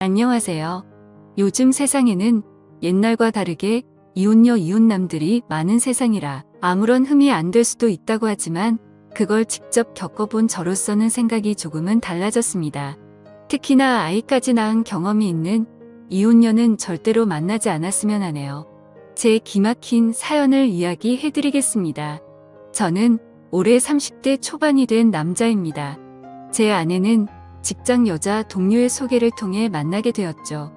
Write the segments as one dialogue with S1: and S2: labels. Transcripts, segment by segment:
S1: 안녕하세요. 요즘 세상에는 옛날과 다르게 이혼녀 이혼남들이 많은 세상이라 아무런 흠이 안 될 수도 있다고 하지만 그걸 직접 겪어본 저로서는 생각이 조금은 달라졌습니다. 특히나 아이까지 낳은 경험이 있는 이혼녀는 절대로 만나지 않았으면 하네요. 제 기막힌 사연을 이야기해드리겠습니다. 저는 올해 30대 초반이 된 남자입니다. 제 아내는 직장 여자 동료의 소개를 통해 만나게 되었죠.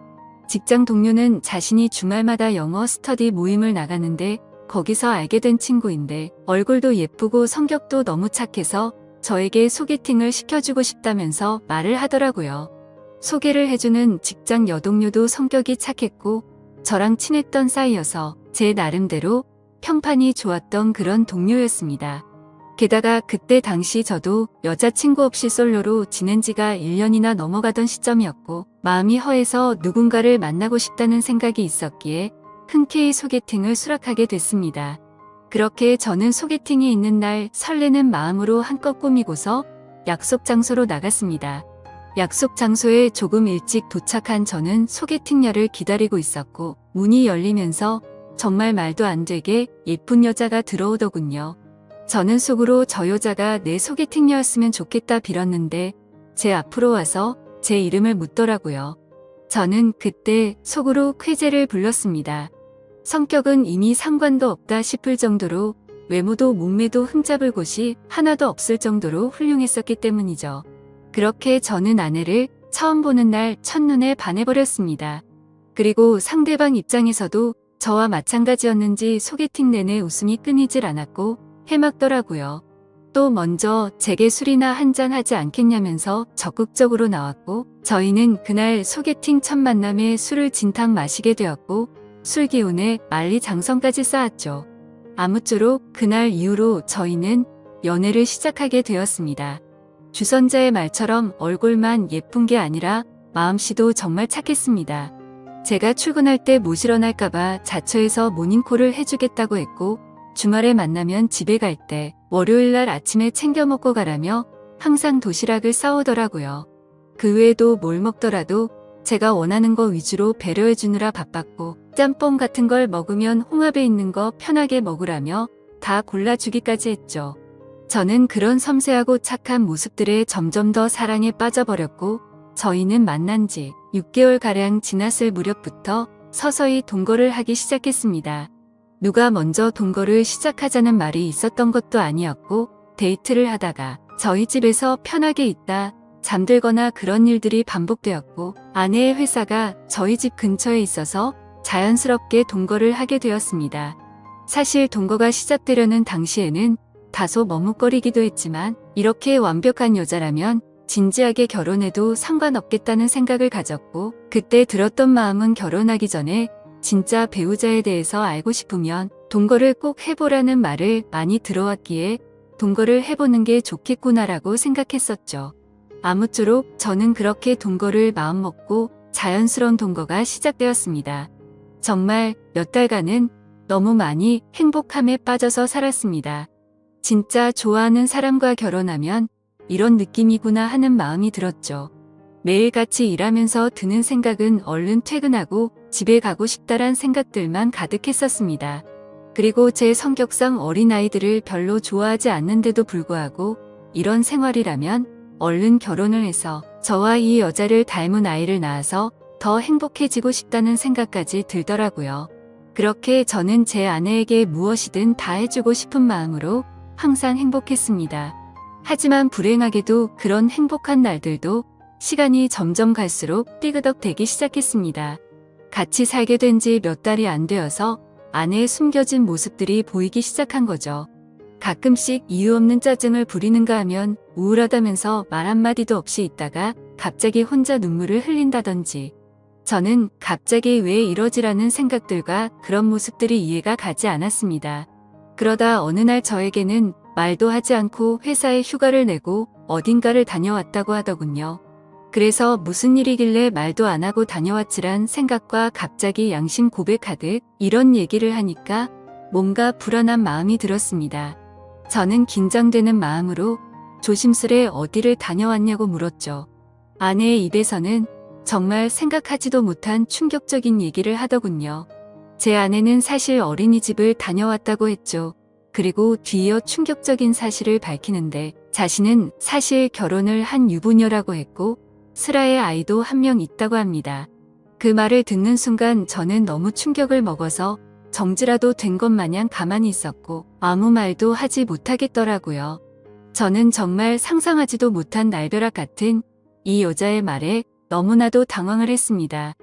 S1: 직장 동료는 자신이 주말마다 영어 스터디 모임을 나가는데 거기서 알게 된 친구인데 얼굴도 예쁘고 성격도 너무 착해서 저에게 소개팅을 시켜주고 싶다면서 말을 하더라고요. 소개를 해주는 직장 여동료도 성격이 착했고 저랑 친했던 사이여서 제 나름대로 평판이 좋았던 그런 동료였습니다. 게다가 그때 당시 저도 여자친구 없이 솔로로 지낸 지가 1년이나 넘어가던 시점이었고 마음이 허해서 누군가를 만나고 싶다는 생각이 있었기에 흔쾌히 소개팅을 수락하게 됐습니다. 그렇게 저는 소개팅이 있는 날 설레는 마음으로 한껏 꾸미고서 약속 장소로 나갔습니다. 약속 장소에 조금 일찍 도착한 저는 소개팅녀를 기다리고 있었고 문이 열리면서 정말 말도 안 되게 예쁜 여자가 들어오더군요. 저는 속으로 저 여자가 내 소개팅녀였으면 좋겠다 빌었는데 제 앞으로 와서 제 이름을 묻더라고요. 저는 그때 속으로 쾌재를 불렀습니다. 성격은 이미 상관도 없다 싶을 정도로 외모도 몸매도 흠잡을 곳이 하나도 없을 정도로 훌륭했었기 때문이죠. 그렇게 저는 아내를 처음 보는 날 첫눈에 반해버렸습니다. 그리고 상대방 입장에서도 저와 마찬가지였는지 소개팅 내내 웃음이 끊이질 않았고 해막더라고요. 또 먼저 제게 술이나 한잔 하지 않겠냐면서 적극적으로 나왔고 저희는 그날 소개팅 첫 만남에 술을 진탕 마시게 되었고 술 기운에 만리장성까지 쌓았죠. 아무쪼록 그날 이후로 저희는 연애를 시작하게 되었습니다. 주선자의 말처럼 얼굴만 예쁜 게 아니라 마음씨도 정말 착했습니다. 제가 출근할 때 모시러 날까봐 자처해서 모닝콜을 해주겠다고 했고 주말에 만나면 집에 갈 때 월요일날 아침에 챙겨 먹고 가라며 항상 도시락을 싸오더라고요. 그 외에도 뭘 먹더라도 제가 원하는 거 위주로 배려해 주느라 바빴고 짬뽕 같은 걸 먹으면 홍합에 있는 거 편하게 먹으라며 다 골라주기까지 했죠. 저는 그런 섬세하고 착한 모습들에 점점 더 사랑에 빠져버렸고 저희는 만난 지 6개월가량 지났을 무렵부터 서서히 동거를 하기 시작했습니다. 누가 먼저 동거를 시작하자는 말이 있었던 것도 아니었고 데이트를 하다가 저희 집에서 편하게 있다 잠들거나 그런 일들이 반복되었고 아내의 회사가 저희 집 근처에 있어서 자연스럽게 동거를 하게 되었습니다. 사실 동거가 시작되려는 당시에는 다소 머뭇거리기도 했지만 이렇게 완벽한 여자라면 진지하게 결혼해도 상관없겠다는 생각을 가졌고 그때 들었던 마음은 결혼하기 전에 진짜 배우자에 대해서 알고 싶으면 동거를 꼭 해보라는 말을 많이 들어왔기에 동거를 해보는 게 좋겠구나라고 생각했었죠. 아무쪼록 저는 그렇게 동거를 마음먹고 자연스러운 동거가 시작되었습니다. 정말 몇 달간은 너무 많이 행복함에 빠져서 살았습니다. 진짜 좋아하는 사람과 결혼하면 이런 느낌이구나 하는 마음이 들었죠. 매일 같이 일하면서 드는 생각은 얼른 퇴근하고 집에 가고 싶다란 생각들만 가득했었습니다. 그리고 제 성격상 어린아이들을 별로 좋아하지 않는데도 불구하고 이런 생활이라면 얼른 결혼을 해서 저와 이 여자를 닮은 아이를 낳아서 더 행복해지고 싶다는 생각까지 들더라고요. 그렇게 저는 제 아내에게 무엇이든 다 해주고 싶은 마음으로 항상 행복했습니다. 하지만 불행하게도 그런 행복한 날들도 시간이 점점 갈수록 삐그덕대기 시작했습니다. 같이 살게 된 지 몇 달이 안 되어서 아내의 숨겨진 모습들이 보이기 시작한 거죠. 가끔씩 이유 없는 짜증을 부리는가 하면 우울하다면서 말 한마디도 없이 있다가 갑자기 혼자 눈물을 흘린다든지 저는 갑자기 왜 이러지라는 생각들과 그런 모습들이 이해가 가지 않았습니다. 그러다 어느 날 저에게는 말도 하지 않고 회사에 휴가를 내고 어딘가를 다녀왔다고 하더군요. 그래서 무슨 일이길래 말도 안 하고 다녀왔지란 생각과 갑자기 양심 고백하듯 이런 얘기를 하니까 뭔가 불안한 마음이 들었습니다. 저는 긴장되는 마음으로 조심스레 어디를 다녀왔냐고 물었죠. 아내의 입에서는 정말 생각하지도 못한 충격적인 얘기를 하더군요. 제 아내는 사실 어린이집을 다녀왔다고 했죠. 그리고 뒤이어 충격적인 사실을 밝히는데 자신은 사실 결혼을 한 유부녀라고 했고 슬아의 아이도 한 명 있다고 합니다. 그 말을 듣는 순간 저는 너무 충격을 먹어서 정지라도 된 것 마냥 가만히 있었고 아무 말도 하지 못하겠더라고요. 저는 정말 상상하지도 못한 날벼락 같은 이 여자의 말에 너무나도 당황을 했습니다.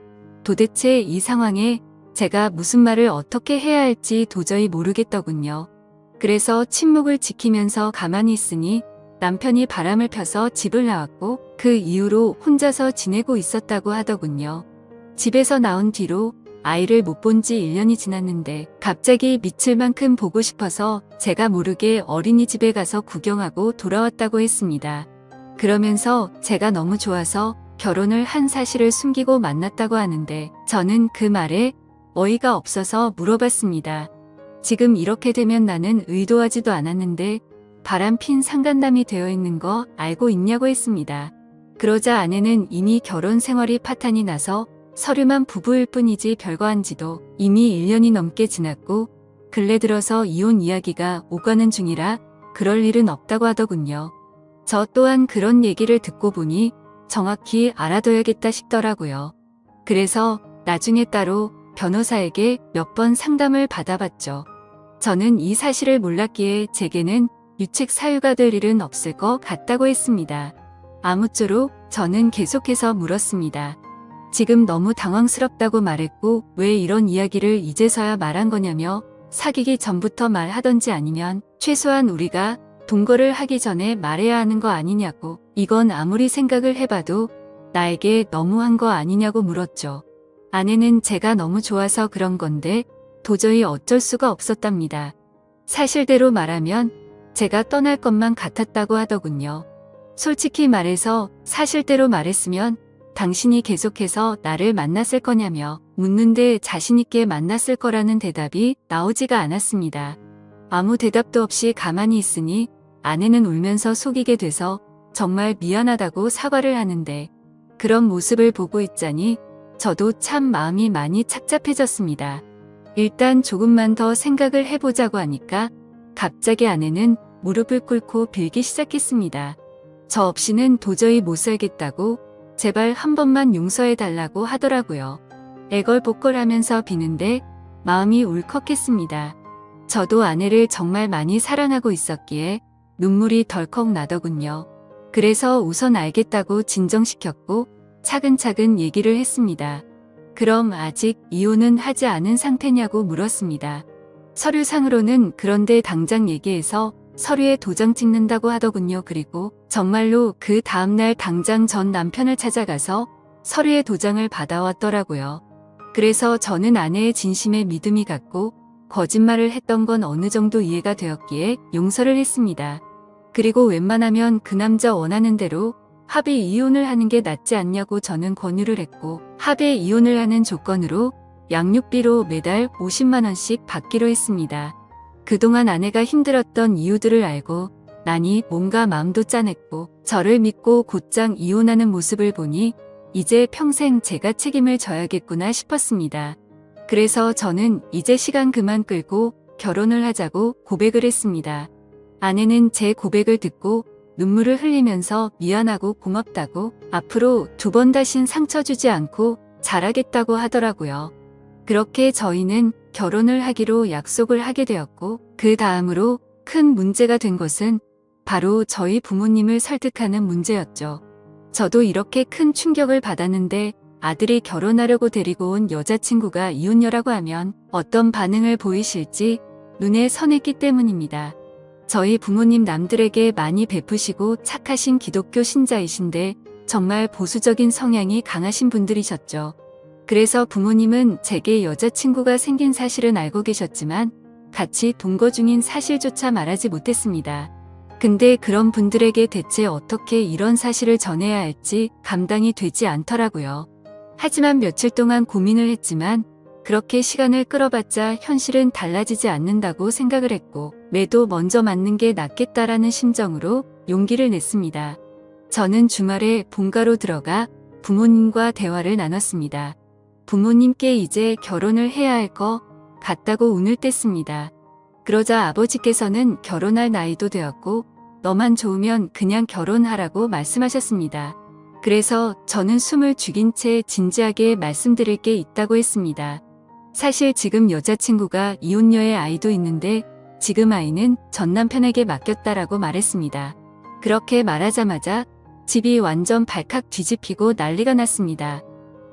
S1: 도대체 이 상황에 제가 무슨 말을 어떻게 해야 할지 도저히 모르겠더군요. 그래서 침묵을 지키면서 가만히 있으니 남편이 바람을 펴서 집을 나왔고 그 이후로 혼자서 지내고 있었다고 하더군요. 집에서 나온 뒤로 아이를 못 본 지 1년이 지났는데 갑자기 미칠 만큼 보고 싶어서 제가 모르게 어린이집에 가서 구경하고 돌아왔다고 했습니다. 그러면서 제가 너무 좋아서 결혼을 한 사실을 숨기고 만났다고 하는데 저는 그 말에 어이가 없어서 물어봤습니다. 지금 이렇게 되면 나는 의도하지도 않았는데 바람핀 상간남이 되어 있는 거 알고 있냐고 했습니다. 그러자 아내는 이미 결혼 생활이 파탄이 나서 서류만 부부일 뿐이지 별거 한지도 이미 1년이 넘게 지났고 근래 들어서 이혼 이야기가 오가는 중이라 그럴 일은 없다고 하더군요. 저 또한 그런 얘기를 듣고 보니 정확히 알아둬야겠다 싶더라고요. 그래서 나중에 따로 변호사에게 몇 번 상담을 받아봤죠. 저는 이 사실을 몰랐기에 제게는 유책 사유가 될 일은 없을 것 같다고 했습니다. 아무쪼록 저는 계속해서 물었습니다. 지금 너무 당황스럽다고 말했고 왜 이런 이야기를 이제서야 말한 거냐며 사귀기 전부터 말하던지 아니면 최소한 우리가 동거를 하기 전에 말해야 하는 거 아니냐고 이건 아무리 생각을 해봐도 나에게 너무한 거 아니냐고 물었죠. 아내는 제가 너무 좋아서 그런 건데 도저히 어쩔 수가 없었답니다. 사실대로 말하면 제가 떠날 것만 같았다고 하더군요. 솔직히 말해서 사실대로 말했으면 당신이 계속해서 나를 만났을 거냐며 묻는데 자신있게 만났을 거라는 대답이 나오지가 않았습니다. 아무 대답도 없이 가만히 있으니 아내는 울면서 속이게 돼서 정말 미안하다고 사과를 하는데 그런 모습을 보고 있자니 저도 참 마음이 많이 착잡해졌습니다. 일단 조금만 더 생각을 해보자고 하니까 갑자기 아내는 무릎을 꿇고 빌기 시작했습니다. 저 없이는 도저히 못 살겠다고 제발 한 번만 용서해달라고 하더라고요. 애걸복걸하면서 비는데 마음이 울컥했습니다. 저도 아내를 정말 많이 사랑하고 있었기에 눈물이 덜컥 나더군요. 그래서 우선 알겠다고 진정시켰고 차근차근 얘기를 했습니다. 그럼 아직 이혼은 하지 않은 상태냐고 물었습니다. 서류상으로는 그런데 당장 얘기해서 서류에 도장 찍는다고 하더군요. 그리고 정말로 그 다음날 당장 전 남편을 찾아가서 서류에 도장을 받아왔더라고요. 그래서 저는 아내의 진심에 믿음이 갔고 거짓말을 했던 건 어느 정도 이해가 되었기에 용서를 했습니다. 그리고 웬만하면 그 남자 원하는 대로 합의 이혼을 하는 게 낫지 않냐고 저는 권유를 했고 합의 이혼을 하는 조건으로 양육비로 매달 50만 원씩 받기로 했습니다. 그동안 아내가 힘들었던 이유들을 알고 나니 몸과 마음도 짠했고 저를 믿고 곧장 이혼하는 모습을 보니 이제 평생 제가 책임을 져야겠구나 싶었습니다. 그래서 저는 이제 시간 그만 끌고 결혼을 하자고 고백을 했습니다. 아내는 제 고백을 듣고 눈물을 흘리면서 미안하고 고맙다고 앞으로 2번 다신 상처 주지 않고 잘하겠다고 하더라고요. 그렇게 저희는 결혼을 하기로 약속을 하게 되었고 그 다음으로 큰 문제가 된 것은 바로 저희 부모님을 설득하는 문제였죠. 저도 이렇게 큰 충격을 받았는데 아들이 결혼하려고 데리고 온 여자친구가 이혼녀라고 하면 어떤 반응을 보이실지 눈에 선했기 때문입니다. 저희 부모님 남들에게 많이 베푸시고 착하신 기독교 신자이신데 정말 보수적인 성향이 강하신 분들이셨죠. 그래서 부모님은 제게 여자친구가 생긴 사실은 알고 계셨지만 같이 동거 중인 사실조차 말하지 못했습니다. 근데 그런 분들에게 대체 어떻게 이런 사실을 전해야 할지 감당이 되지 않더라고요. 하지만 며칠 동안 고민을 했지만 그렇게 시간을 끌어봤자 현실은 달라지지 않는다고 생각을 했고 매도 먼저 맞는 게 낫겠다라는 심정으로 용기를 냈습니다. 저는 주말에 본가로 들어가 부모님과 대화를 나눴습니다. 부모님께 이제 결혼을 해야 할 것 같다고 운을 뗐습니다. 그러자 아버지께서는 결혼할 나이도 되었고 너만 좋으면 그냥 결혼하라고 말씀하셨습니다. 그래서 저는 숨을 죽인 채 진지하게 말씀드릴 게 있다고 했습니다. 사실 지금 여자친구가 이혼녀의 아이도 있는데 지금 아이는 전 남편에게 맡겼다라고 말했습니다. 그렇게 말하자마자 집이 완전 발칵 뒤집히고 난리가 났습니다.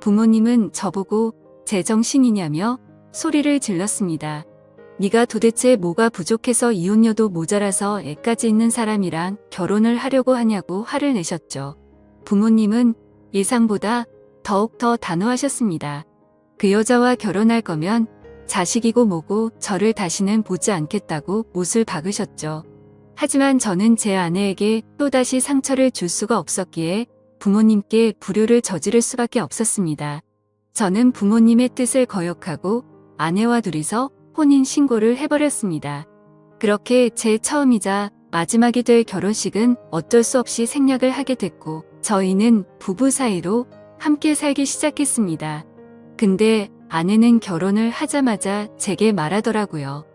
S1: 부모님은 저보고 제정신이냐며 소리를 질렀습니다. 네가 도대체 뭐가 부족해서 이혼녀도 모자라서 애까지 있는 사람이랑 결혼을 하려고 하냐고 화를 내셨죠. 부모님은 예상보다 더욱 더 단호하셨습니다. 그 여자와 결혼할 거면 자식이고 뭐고 저를 다시는 보지 않겠다고 못을 박으셨죠. 하지만 저는 제 아내에게 또다시 상처를 줄 수가 없었기에 부모님께 불효를 저지를 수밖에 없었습니다. 저는 부모님의 뜻을 거역하고 아내와 둘이서 혼인 신고를 해버렸습니다. 그렇게 제 처음이자 마지막이 될 결혼식은 어쩔 수 없이 생략을 하게 됐고 저희는 부부 사이로 함께 살기 시작했습니다. 근데 아내는 결혼을 하자마자 제게 말하더라고요.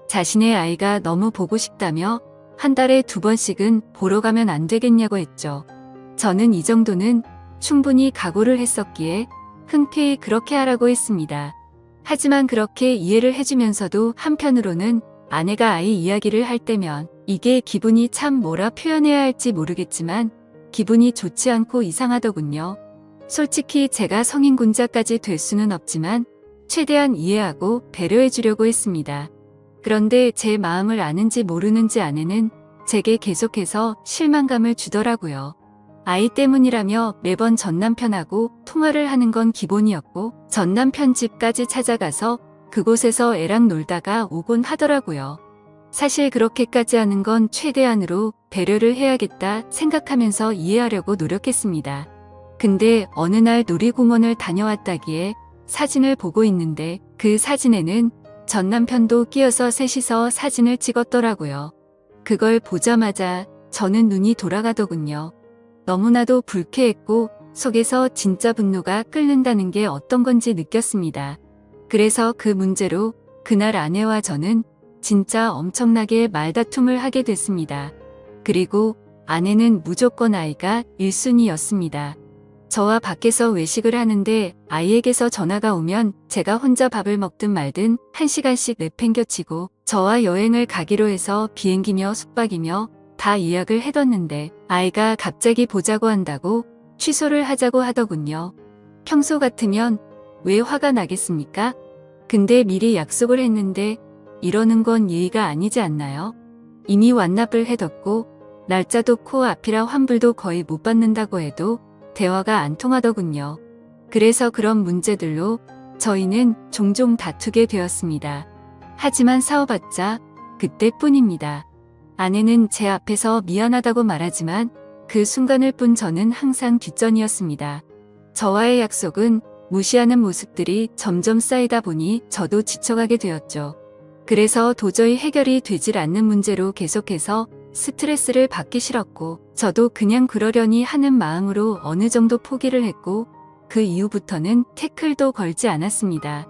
S1: 자신의 아이가 너무 보고 싶다며 한 달에 2번씩은 보러 가면 안 되겠냐고 했죠. 저는 이 정도는 충분히 각오를 했었기에 흔쾌히 그렇게 하라고 했습니다. 하지만 그렇게 이해를 해주면서도 한편으로는 아내가 아이 이야기를 할 때면 이게 기분이 참 뭐라 표현해야 할지 모르겠지만 기분이 좋지 않고 이상하더군요. 솔직히 제가 성인군자까지 될 수는 없지만 최대한 이해하고 배려해 주려고 했습니다. 그런데 제 마음을 아는지 모르는지 아내는 제게 계속해서 실망감을 주더라고요. 아이 때문이라며 매번 전남편하고 통화를 하는 건 기본이었고 전남편 집까지 찾아가서 그곳에서 애랑 놀다가 오곤 하더라고요. 사실 그렇게까지 하는 건 최대한으로 배려를 해야겠다 생각하면서 이해하려고 노력했습니다. 근데 어느 날 놀이공원을 다녀왔다기에 사진을 보고 있는데 그 사진에는 전남편도 끼어서 셋이서 사진을 찍었더라고요. 그걸 보자마자 저는 눈이 돌아가더군요. 너무나도 불쾌했고 속에서 진짜 분노가 끓는다는 게 어떤 건지 느꼈습니다. 그래서 그 문제로 그날 아내와 저는 진짜 엄청나게 말다툼을 하게 됐습니다. 그리고 아내는 무조건 아이가 1순위였습니다. 저와 밖에서 외식을 하는데 아이에게서 전화가 오면 제가 혼자 밥을 먹든 말든 1시간씩 내팽겨치고 저와 여행을 가기로 해서 비행기며 숙박이며 다 예약을 해뒀는데 아이가 갑자기 보자고 한다고 취소를 하자고 하더군요. 평소 같으면 왜 화가 나겠습니까? 근데 미리 약속을 했는데 이러는 건 예의가 아니지 않나요? 이미 완납을 해뒀고 날짜도 코앞이라 환불도 거의 못 받는다고 해도 대화가 안 통하더군요. 그래서 그런 문제들로 저희는 종종 다투게 되었습니다. 하지만 싸워봤자 그때뿐입니다. 아내는 제 앞에서 미안하다고 말하지만 그 순간을 뿐 저는 항상 뒷전이었습니다. 저와의 약속은 무시하는 모습들이 점점 쌓이다 보니 저도 지쳐가게 되었죠. 그래서 도저히 해결이 되질 않는 문제로 계속해서 스트레스를 받기 싫었고 저도 그냥 그러려니 하는 마음으로 어느 정도 포기를 했고 그 이후부터는 태클도 걸지 않았습니다.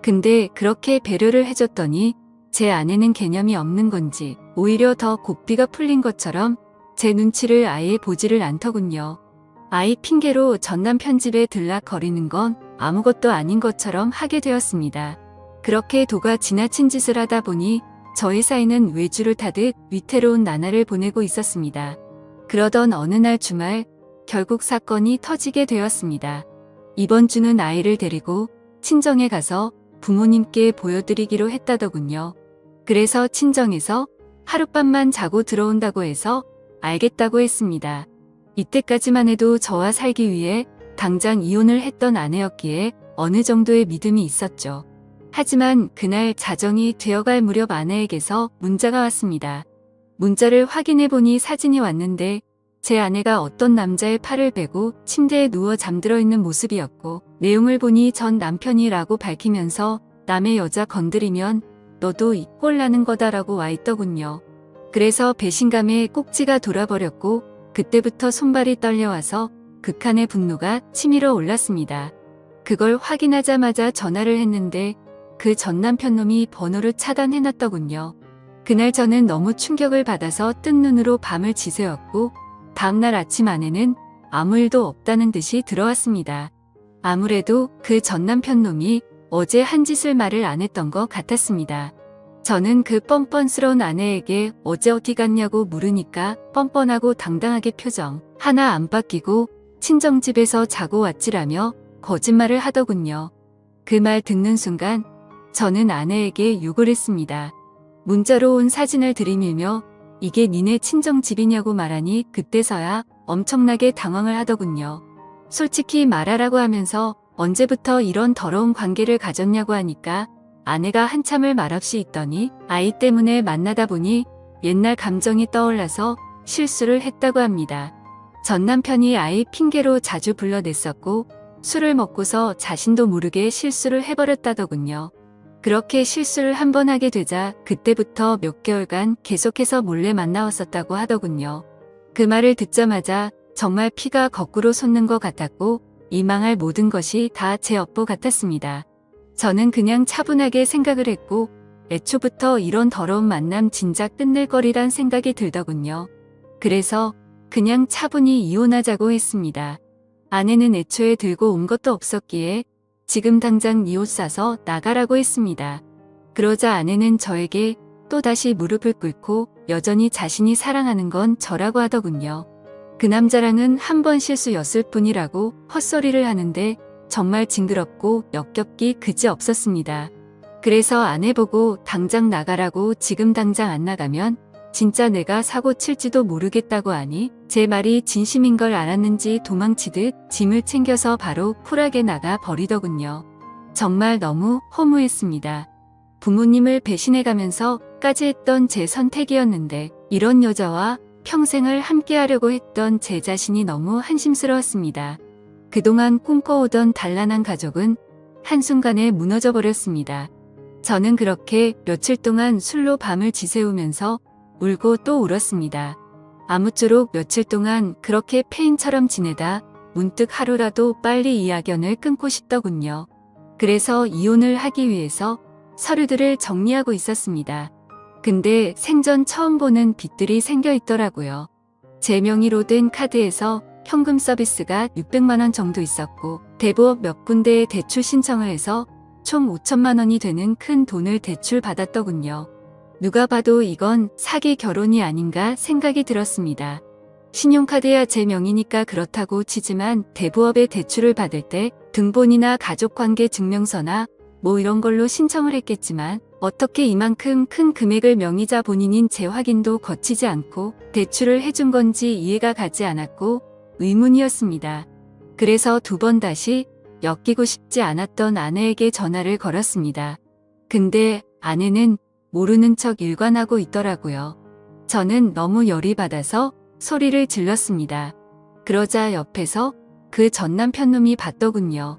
S1: 근데 그렇게 배려를 해줬더니 제 아내는 개념이 없는 건지 오히려 더 고삐가 풀린 것처럼 제 눈치를 아예 보지를 않더군요. 아이 핑계로 전남편 집에 들락거리는 건 아무것도 아닌 것처럼 하게 되었습니다. 그렇게 도가 지나친 짓을 하다 보니 저희 사이는 외주를 타듯 위태로운 나날을 보내고 있었습니다. 그러던 어느 날 주말 결국 사건이 터지게 되었습니다. 이번 주는 아이를 데리고 친정에 가서 부모님께 보여드리기로 했다더군요. 그래서 친정에서 하룻밤만 자고 들어온다고 해서 알겠다고 했습니다. 이때까지만 해도 저와 살기 위해 당장 이혼을 했던 아내였기에 어느 정도의 믿음이 있었죠. 하지만 그날 자정이 되어갈 무렵 아내에게서 문자가 왔습니다. 문자를 확인해보니 사진이 왔는데 제 아내가 어떤 남자의 팔을 베고 침대에 누워 잠들어 있는 모습이었고 내용을 보니 전 남편이라고 밝히면서 남의 여자 건드리면 너도 이 꼴 나는 거다라고 와 있더군요. 그래서 배신감에 꼭지가 돌아버렸고 그때부터 손발이 떨려와서 극한의 분노가 치밀어 올랐습니다. 그걸 확인하자마자 전화를 했는데 그 전 남편 놈이 번호를 차단해놨더군요. 그날 저는 너무 충격을 받아서 뜬 눈으로 밤을 지새웠고 다음날 아침 아내는 아무 일도 없다는 듯이 들어왔습니다. 아무래도 그 전 남편 놈이 어제 한 짓을 말을 안 했던 것 같았습니다. 저는 그 뻔뻔스러운 아내에게 어제 어디 갔냐고 물으니까 뻔뻔하고 당당하게 표정 하나 안 바뀌고 친정집에서 자고 왔지라며 거짓말을 하더군요. 그 말 듣는 순간 저는 아내에게 욕을 했습니다. 문자로 온 사진을 들이밀며 이게 니네 친정집이냐고 말하니 그때서야 엄청나게 당황을 하더군요. 솔직히 말하라고 하면서 언제부터 이런 더러운 관계를 가졌냐고 하니까 아내가 한참을 말없이 있더니 아이 때문에 만나다 보니 옛날 감정이 떠올라서 실수를 했다고 합니다. 전 남편이 아이 핑계로 자주 불러냈었고 술을 먹고서 자신도 모르게 실수를 해버렸다더군요. 그렇게 실수를 한 번 하게 되자 그때부터 몇 개월간 계속해서 몰래 만나왔었다고 하더군요. 그 말을 듣자마자 정말 피가 거꾸로 솟는 것 같았고 이 망할 모든 것이 다 제 업보 같았습니다. 저는 그냥 차분하게 생각을 했고 애초부터 이런 더러운 만남 진작 끝낼 거리란 생각이 들더군요. 그래서 그냥 차분히 이혼하자고 했습니다. 아내는 애초에 들고 온 것도 없었기에 지금 당장 네 옷 싸서 나가라고 했습니다. 그러자 아내는 저에게 또다시 무릎을 꿇고 여전히 자신이 사랑하는 건 저라고 하더군요. 그 남자랑은 한 번 실수였을 뿐이라고 헛소리를 하는데 정말 징그럽고 역겹기 그지없었습니다. 그래서 아내 보고 당장 나가라고 지금 당장 안 나가면 진짜 내가 사고 칠지도 모르겠다고 하니 제 말이 진심인 걸 알았는지 도망치듯 짐을 챙겨서 바로 쿨하게 나가 버리더군요. 정말 너무 허무했습니다. 부모님을 배신해가면서까지 했던 제 선택이었는데 이런 여자와 평생을 함께하려고 했던 제 자신이 너무 한심스러웠습니다. 그동안 꿈꿔오던 단란한 가족은 한순간에 무너져 버렸습니다. 저는 그렇게 며칠 동안 술로 밤을 지새우면서 울고 또 울었습니다. 아무쪼록 며칠 동안 그렇게 폐인처럼 지내다 문득 하루라도 빨리 이 악연을 끊고 싶더군요. 그래서 이혼을 하기 위해서 서류들을 정리하고 있었습니다. 근데 생전 처음 보는 빚들이 생겨 있더라고요. 제 명의로 된 카드에서 현금 서비스가 600만 원 정도 있었고 대부업 몇 군데에 대출 신청을 해서 총 5천만 원이 되는 큰 돈을 대출 받았더군요. 누가 봐도 이건 사기 결혼이 아닌가 생각이 들었습니다. 신용카드야 제 명의니까 그렇다고 치지만 대부업에 대출을 받을 때 등본이나 가족관계 증명서나 뭐 이런 걸로 신청을 했겠지만 어떻게 이만큼 큰 금액을 명의자 본인인 제 확인도 거치지 않고 대출을 해준 건지 이해가 가지 않았고 의문이었습니다. 그래서 두 번 다시 엮이고 싶지 않았던 아내에게 전화를 걸었습니다. 근데 아내는 모르는 척 일관하고 있더라고요. 저는 너무 열이 받아서 소리를 질렀습니다. 그러자 옆에서 그 전 남편 놈이 봤더군요.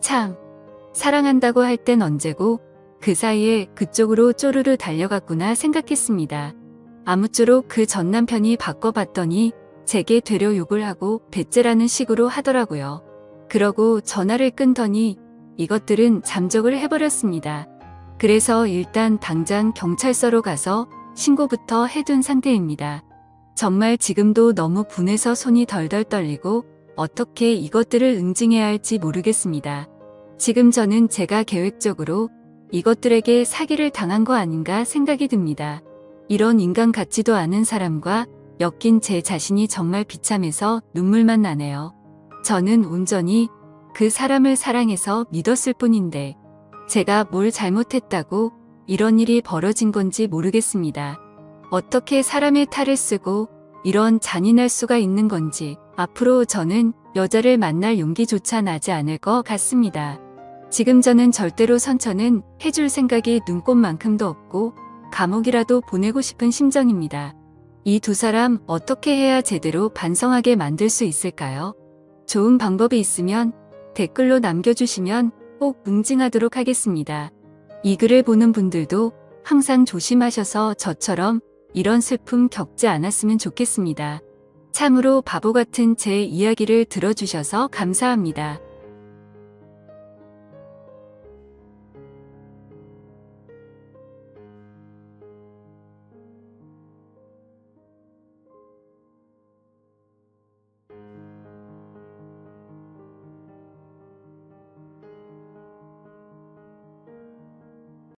S1: 참, 사랑한다고 할 땐 언제고 그 사이에 그쪽으로 쪼르르 달려갔구나 생각했습니다. 아무쪼록 그 전 남편이 바꿔봤더니 제게 되려 욕을 하고 배째라는 식으로 하더라고요. 그러고 전화를 끊더니 이것들은 잠적을 해버렸습니다. 그래서 일단 당장 경찰서로 가서 신고부터 해둔 상태입니다. 정말 지금도 너무 분해서 손이 덜덜 떨리고 어떻게 이것들을 응징해야 할지 모르겠습니다. 지금 저는 제가 계획적으로 이것들에게 사기를 당한 거 아닌가 생각이 듭니다. 이런 인간 같지도 않은 사람과 엮인 제 자신이 정말 비참해서 눈물만 나네요. 저는 온전히 그 사람을 사랑해서 믿었을 뿐인데 제가 뭘 잘못했다고 이런 일이 벌어진 건지 모르겠습니다. 어떻게 사람의 탈을 쓰고 이런 잔인할 수가 있는 건지 앞으로 저는 여자를 만날 용기조차 나지 않을 것 같습니다. 지금 저는 절대로 선처는 해줄 생각이 눈꼽만큼도 없고 감옥이라도 보내고 싶은 심정입니다. 이 두 사람 어떻게 해야 제대로 반성하게 만들 수 있을까요? 좋은 방법이 있으면 댓글로 남겨주시면 꼭 응징하도록 하겠습니다. 이 글을 보는 분들도 항상 조심하셔서 저처럼 이런 슬픔 겪지 않았으면 좋겠습니다. 참으로 바보 같은 제 이야기를 들어주셔서 감사합니다.